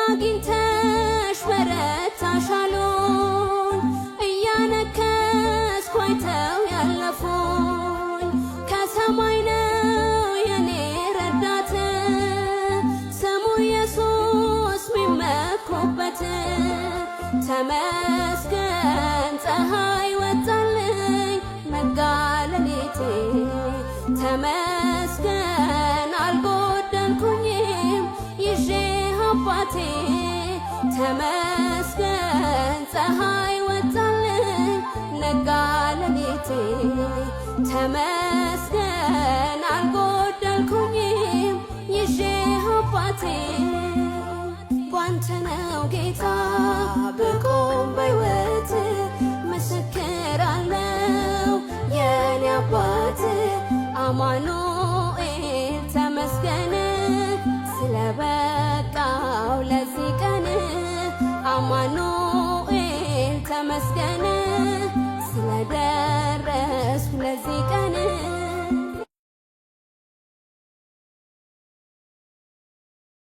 አግኝተሽ በረታሻሉን እያነከስኩ አይተው ያለፉኝ ከሰማይ ነው የኔ ረዳት ስሙ ኢየሱስ ሚመኩበት ተመስገን ፀሐይ ወጣልኝ ነጋ ሌሊቴ ተመስገን አልጎደልኩኝም ይዤ አባቴ ተመስገን ፀሐይ ወጣልኝ ነጋ ሌሊቴ ተመስገን አልጎደልኩኝም ይዤ አባቴ ባንተ ነው ጌታ ብቆም በሕይወት መሰክራለሁ የኔ አባት አማኑኤል ተመስገን ስለበቃው ለዚህ ቀን አማኑኤል ተመስገን